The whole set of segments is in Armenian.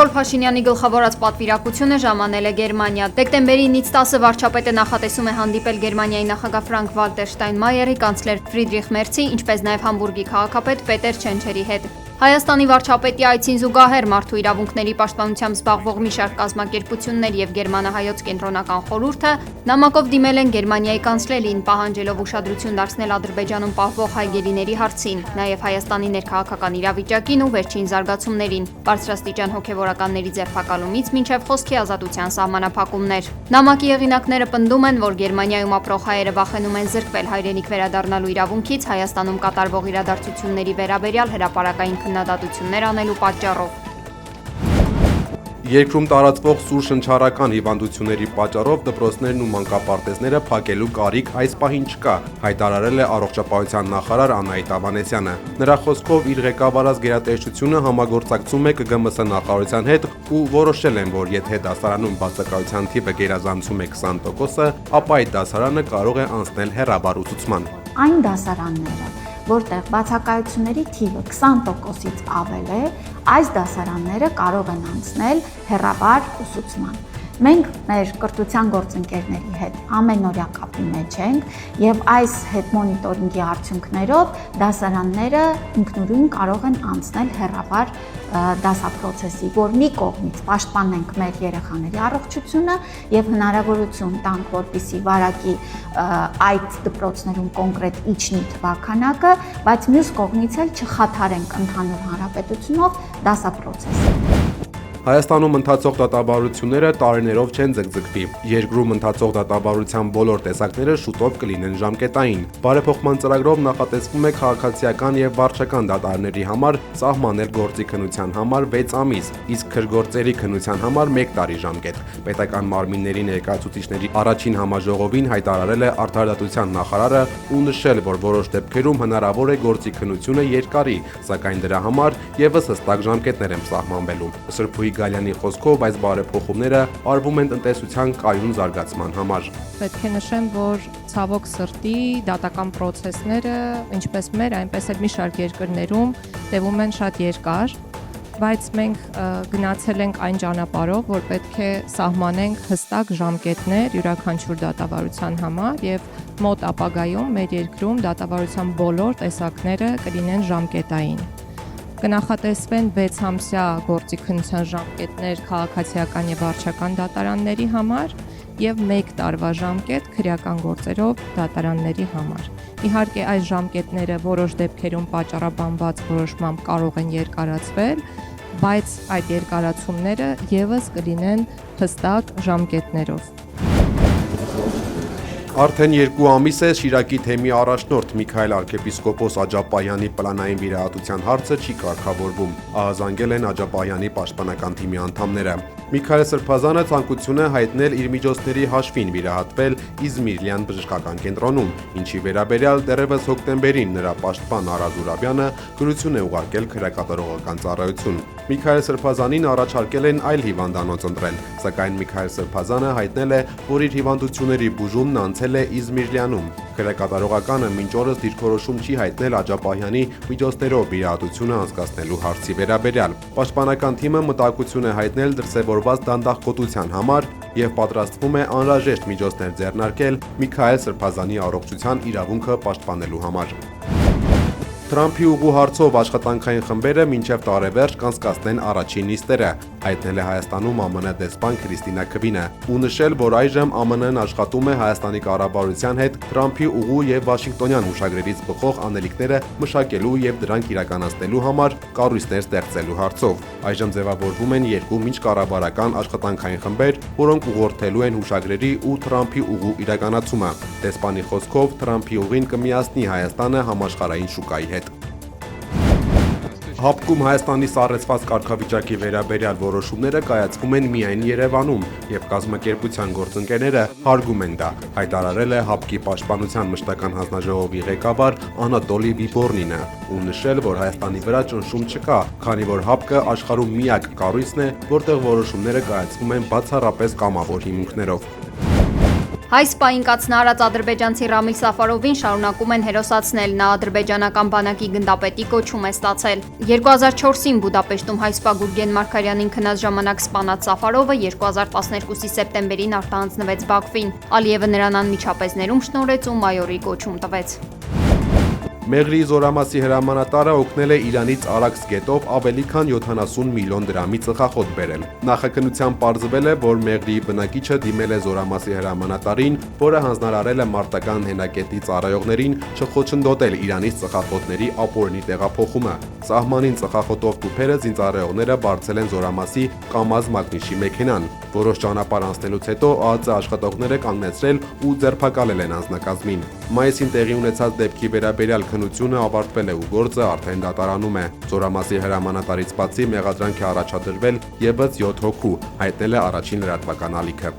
Նիկոլ Փաշինյանի գլխավորած պատվիրակությունը ժամանել է Գերմանիա։ Դեկտեմբերի 9-ից 10-ը վարչապետը նախատեսում է հանդիպել Գերմանիայի նախագահ Ֆրանկ Վալտեր Շտայնմայերի, կանցլեր Ֆրիդրիխ Մերցի, ինչպես նաև Համբուրգի քաղաքապետ Պետեր Չենչերի հետ։ Հայաստանի վարչապետի այցին զուգահեռ մարդու իրավունքների պաշտպանությամբ զբաղվող մի շարք կազմակերպություններ եւ Գերմանահայոց կենտրոնական խորհուրդը նամակով դիմել են Գերմանիայի կանցլերին, պահանջելով ուշադրություն դարձնել Ադրբեջանում պահվող հայգերիների հարցին, նաեւ Հայաստանի ներքաղաքական իրավիճակին ու վերջին զարգացումներին, բարձրաստիճան հոգեվորականների ձերբակալումից մինչև խոսքի ազատության սահմանափակումներ։ Նամակի հեղինակները պնդում են, որ Գերմանիայում ապրող հայերը վախենում են զրկվել հայրենիք վերադառնալու իրավունքից Հայաստանում կատարվող իրադարձությունների վերաբերյալ հրապարակային քննադատություններ անելու պատճառով։ Երկրում տարածվող սուր շնչառական հիվանդությունների պատճառով դպրոցներն ու մանկապարտեզները փակելու կարիք այս պահին չկա, հայտարարել է առողջապահության նախարար Անահիտ Ավանեսյանը։ Նրա խոսքով իր ղեկավարած գերատեսչությունը համագործակցում է ԿԳՄՍ նախարարության հետ ու որոշել են, որ եթե դասարանում բացակայության թիվը գերազանցում է 20%, ապա այդ դասարանը կարող է անցնել հեռավար ուսուցման։ Այն դասարանները, որտեղ բացակայությունների թիվը 20%-ից ավել է, այս դասարանները կարող են անցնել հեռավար ուսուցման։ Մենք մեր կրթության գործընկերների հետ ամենօրյա կապի մեջ ենք եւ այս հետ մոնիտորինգի արդյունքներով դասարանները ինքնուրույն կարող են անցնել հեռավար դասապրոցեսի, որ մի կողմից պաշտպանենք մեր երեխաների առողջությունը եւ հնարավորություն տանք, որպեսզի վարակի այդ դպրոցներում կոնկրետ իջնի թվաքանակը, բայց մյուս կողմից էլ չխաթարենք ընդհանուր հանրապետությունով դասապրոցեսը։ Հայաստանում ընթացող դատավարությունները տարիներով չեն ձգձգվի։ Երկրում ընթացող դատավարության բոլոր տեսակները շուտով կլինեն ժամկետային։ Բարեփոխման ծրագրով նախատեսվում է քաղաքացիական եւ վարչական դատարանների համար սահմանել գործի քննության համար 6 ամիս, իսկ քրգործերի քննության համար 1 տարի ժամկետ։ Պետական մարմինների ներկայացուցիչների առաջին համաժողովին հայտարարել է արդարադատության նախարարը ու նշել, որ որոշ դեպքերում հնարավոր է գործի քննությունը երկարի, սակայն դրա համար եւս հստակ ժամկետներ են սահմանվելու։ Սրբուհի Գալյանի խոսքով այս բարեփոխումները արվում են տնտեսության կայուն զարգացման համար։ Պետք է նշեմ, որ ցավոք սրտի դատական process-ները, ինչպես մեր, այնպես էլ մի շարք երկրներում տևում են շատ երկար, բայց մենք գնացել ենք այն ճանապարհով, որ պետք է սահմանենք հստակ ժամկետներ յուրաքանչյուր դատավարության համար եւ մոտ ապագայում մեր երկրում դատավարության բոլոր տեսակները կլինեն ժամկետային։ Կնախատեսվեն 6 ամսյա գործի քննության ժամկետներ քաղաքացիական եւ վարչական դատարանների համար եւ 1 տարվա ժամկետ քրեական գործերով դատարանների համար։ Իհարկե այս ժամկետները որոշ դեպքերում պատճառաբանված որոշմամբ կարող են երկարացվել, բայց այդ երկարացումները եւս կլինեն հստակ ժամկետներով։ Արդեն 2 ամիս է Շիրակի թեմի առաջնորդ Միքայել arczepiskopos Աջապահյանի պլանային վիրահատության հարցը չի կարգավորվում, ահազանգել են Աջապահյանի պաշտպանական թիմի անդամները։ Միքայել Սրբազանը ցանկություն է հայտնել իր միջոցների հաշվին վիրահատվել Իզմիրլյան բժշկական կենտրոնում, ինչի վերաբերյալ դեռևս հոկտեմբերին նրա պաշտպան Արազ Ուրաբյանը գրություն է ուղարկել քրեակատարողական ծառայություն։ Միքայել Սրբազանին առաջարկել են այլ հիվանդանոց ընտրել, սակայն Միքայել Սրբազանը հայտնել է, որ իր հիվանդությունների բուժումն անցել է Իզմիրլյանում։ Քրեակատարողականը մինչ օրս դիրքորոշում չի հայտնել Աջապահյանի միջոցներով վիրահատությունը անցկացնելու հարցի վերաբերյալ։ Պաշտպանական թիմը մտահոգություն է հայտնել դրսևորված դանդաղկոտության համար եւ պատրաստվում է անհրաժեշտ միջոցներ ձեռնարկել Միքայել Սրբազանի առողջության իրավունքը պաշտպանելու համար։ Թրամփի ուղու հարցով աշխատանքային խմբերը մինչև տարեվերջ կանցկացնեն առաջին նիստերը, հայտնել է Հայաստանում ԱՄՆ դեսպան Քրիստինա Քվինը ու նշել, որ այժմ ԱՄՆ-ն աշխատում է Հայաստանի կառավարության հետ Թրամփի ուղու եւ Վաշինգտոնյան հուշագրերից բխող անելիքները մշակելու եւ դրանք իրականացնելու համար կառույցներ ստեղծելու հարցով։ Այժմ ձևավորվում են 2 միջկառավարական աշխատանքային խմբեր, որոնք ուղղորդելու են հուշագրերի ու Թրամփի ուղու իրականացումը։ Դեսպանի խոսքով Թրամփի ուղին կմիացնի Հայաստանը համաշխարհային շուկայի հետ։ Հապկում Հայաստանի սառեցված կարգավիճակի վերաբերյալ որոշումները կայացվում են միայն Երևանում եւ կազմակերպության գործընկերները հարգում են դա, հայտարարել է Հապկի պաշտպանության մշտական հանձնաժողովի ղեկավար Անատոլի Վիբորնինը ու նշել, որ Հայաստանի վրա ճնշում չկա, քանի որ Հապկը աշխարհում միակ կառույցն է, որտեղ որոշումները կայացվում են բացառապես կամավոր հիմունքներով։ Այս պահին կացնարած ադրբեջանցի Ռամիլ Սաֆարովին շարունակում են հերոսացնել, նա ադրբեջանական բանակի գնդապետի կոչում է ստացել։ 2004-ին Բուդապեշտում հայ-սպա Գուրգեն Մարգարյանին քնած ժամանակ սպանած Սաֆարովը 2012-ի սեպտեմբերին արտահանձնվեց Բաքվին։ Ալիևը նրան անմիջապես ներում շնորհեց ու մայորի կոչում տվեց։ Մեղրի զորամասի հրամանատարը օգնել է Իրանից Արաքս գետով ավելի քան 70 միլիոն դրամի ծխախոտ բերել։ Նախաքննությամբ պարզվել է, որ Մեղրիի բնակիչը դիմել է զորամասի հրամանատարին, որը հանձնարարել է մարտական հենակետի ծառայողներին չխոչընդոտել Իրանից ծխախոտների ապօրինի տեղափոխումը։ Սահմանին ծխախոտով տուփերը զինծառայողները բարձել են զորամասի Կամազ մագնիշի մեքենան։ Որոշ ճանապարհ անցնելուց հետո ԱԱԾ աշխատողները կանգնեցրել ու ձերբակալել են անձնակազմին։ Մայիսին տեղի ունեցած դեպքի վերաբերյալ քննությունը ավարտվել է ու գործը արդեն դատարանում է։ Զորամասի հրամանատարից բացի մեղադրանք է առաջադրվել ևս 7 հոգու, հայտնել է առաջին լրատվական ալիքը։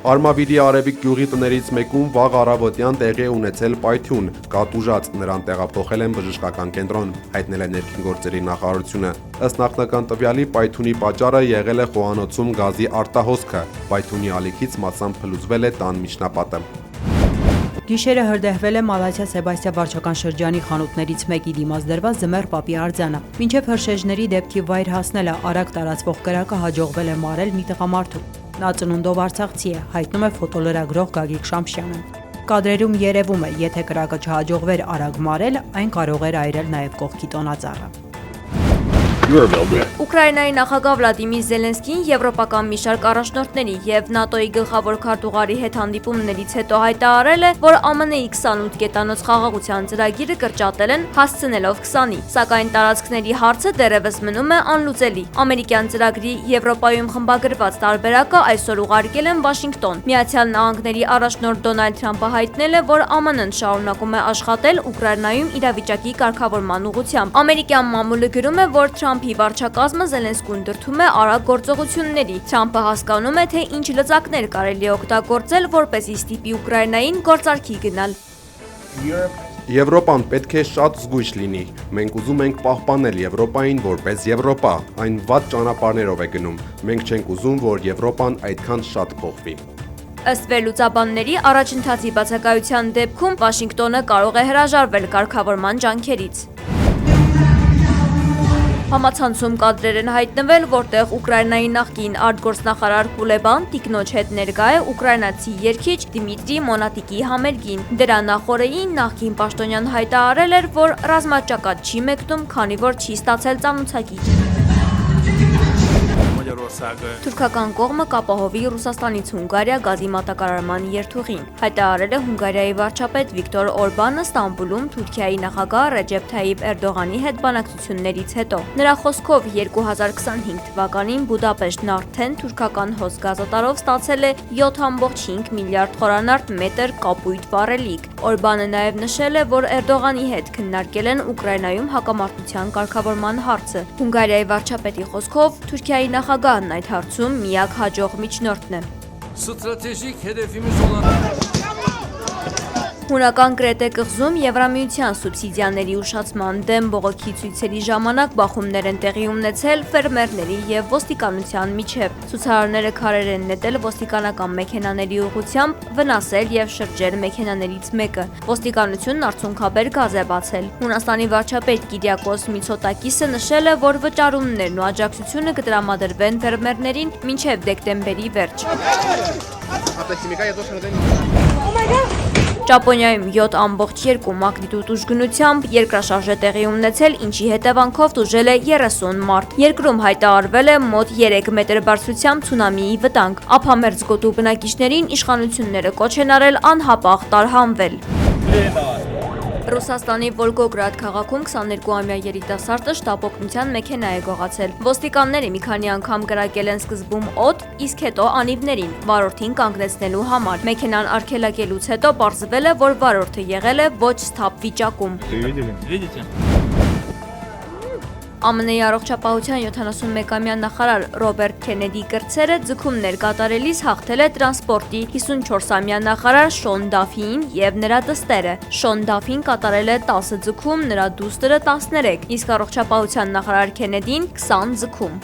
Արմավիրի Արևիկ գյուղի տներից մեկում վաղ առավոտյան տեղի է ունեցել պայթյուն, կատուժած, նրան տեղափոխել են բժշկական կենտրոն, հայտնել է ներքին գործերի նախարարությունը։ Ըստ նախնական տվյալի պայթյունի պատճառը եղել է խոհանոցում գազի արտահոսքը, պայթյունի ալիքից մասամբ փլուզվել է տան միջնապատը։ Գիշերը հրդեհվել է Մալաթիա Սեբաստիա վարչական շրջանի խանութներից մեկի դիմաց դրված Ձմեռ Պապի արձանը։ Մինչև հրշեջների դեպքի վայր հասնելը արագ տարածվող կրակը հաջողվել է մարել մի տղամարդու։ Նա ծնունդով արցախցի է, հայտնում է ֆոտոլրագրող Գագիկ Շամշյանը։ Կադրերում երևում է, եթե կրակը չհաջողվեր արագ մարել, այն կարող էր այրել նաև կողքի տոնածառը։ Ուկրաինայի նախագահ Վլադիմիր Զելենսկին եվրոպական մի շարք առաջնորդների եւ ՆԱՏՕ-ի գլխավոր քարտուղարի հետ հանդիպումներից հետո հայտարարել է, որ ԱՄՆ-ի 28 կետանոց խաղաղության ծրագիրը կրճատել են, հասցնելով 20-ի, սակայն տարածքների հարցը դեռևս մնում է անլուծելի։ Ամերիկյան ծրագրի Եվրոպայում խմբագրված տարբերակը այսօր ուղարկել են Վաշինգտոն։ Միացյալ Նահանգների առաջնորդ Դոնալդ Թրամփը հայտնել է, որ ԱՄՆ-ն շարունակում է աշխատել Ուկրաինայում իրավիճակի կարգավորման ուղղությամբ։ Ամերիկյան մամուլը գրում է, որ Թրամփի վարչակազմը Զելենսկուն դրդում է արագ գործողությունների։ Թրամփը հասկանում է, թե ինչ լծակներ կարելի է օգտագործել, որպեսզի ստիպի Ուկրաինային գործարքի գնալ։ Եվրոպան պետք է շատ զգույշ լինի։ Մենք ուզում ենք պահպանել Եվրոպային որպես Եվրոպա, այն վատ ճանապարհներով է գնում։ Մենք չենք ուզում, որ Եվրոպան այդքան շատ փոխվի։ Ըստ վերլուծաբանների, առաջընթացի բացակայության դեպքում Վաշինգտոնը կարող է հրաժարվել կարգավորման ջանքերից։ Համացանցում կադրեր են հայտնվել, որտեղ Ուկրաինայի նախկին արտգործնախարար Կուլեբան տիկնոջ հետ ներկա է ուկրաինացի երգիչ Դիմիտրի Մոնատիկի համերգին։ Դրա նախօրեին նախկին պաշտոնյան հայտարարել էր, որ ռազմաճակատ չի մեկնում, քանի որ չի ստացել ծանոթագիր։ Թուրքական կողմը կապահովի Ռուսաստանից Հունգարիա գազի մատակարարման երթուղին, հայտարարել է Հունգարիայի վարչապետ Վիկտոր Օրբանը Ստամբուլում Թուրքիայի նախագահ Ռեջեփ Թայիփ Էրդողանի հետ բանակցություններից հետո։ Նրա խոսքով 2025 թվականին Բուդապեշտն արդեն թուրքական հոս գազատարով ստացել է 7.5 միլիարդ խորանարդ մետր կապույտ վառելիք։ Օրբանը նաև նշել է, որ Էրդողանի հետ քննարկել են Ուկրաինայում հակամարտության կարգավորման հարցը։ Հունգարիայի վարչապետի խոսքով Թուրքիայի նախագահն այդ հարցում միակ հաջող միջնորդն է։ Ստратեգիկ հետևիմից olan Հունական Կրետե կղզում Եվրամիության սուբսիդիաների ուշացման դեմ բողոքի ցույցերի ժամանակ բախումներ են տեղի ունեցել ֆերմերների եւ ոստիկանության միջև։ Ցուցարարները քարեր են նետել ոստիկանական մեքենաների ուղղությամբ, վնասել եւ շրջել մեքենաներից մեկը։ Ոստիկանությունն արցունքաբեր գազ է բացել։ Հունաստանի վարչապետ Կիրիակոս Միցոտակիսը նշել է, որ վճարումներն ու աջակցությունը կտրամադրվեն ֆերմերներին մինչև դեկտեմբերի վերջ։ Ճապոնիայում 7.2 մագնիտուդ ուժգնությամբ երկրաշարժ է տեղի ունեցել, ինչի հետևանքով տուժել է 30 մարդ։ Երկրում հայտարարվել է մոտ 3 մետր բարձրությամբ ցունամիի վտանգ։ Ափամերձ գոտու բնակիչներին իշխանությունները կոչ են արել անհապաղ տարհանվել։ Ռուսաստանի Վոլգոգրադ քաղաքում 22-ամյա երիտասարդը շտապօգնության մեքենա է գողացել։ Ոստիկանները մի քանի անգամ կրակել են սկզբում օդ, իսկ հետո անիվներին, վարորդին կանգնեցնելու համար։ Մեքենան արգելակելուց հետո պարզվել է, որ վարորդը եղել է ոչ սթափ վիճակում։ ԱՄՆ-ի առողջապահության 71-ամյա նախարար Ռոբերտ Քենեդի կրտսերը ձգումներ կատարելիս հաղթել է տրանսպորտի 54-ամյա նախարար Շոն Դաֆիին եւ նրա դստերը։ Շոն Դաֆին կատարել է 10 ձգում, նրա դուստրը 13, իսկ առողջապահության նախարար Քենեդին 20 ձգում։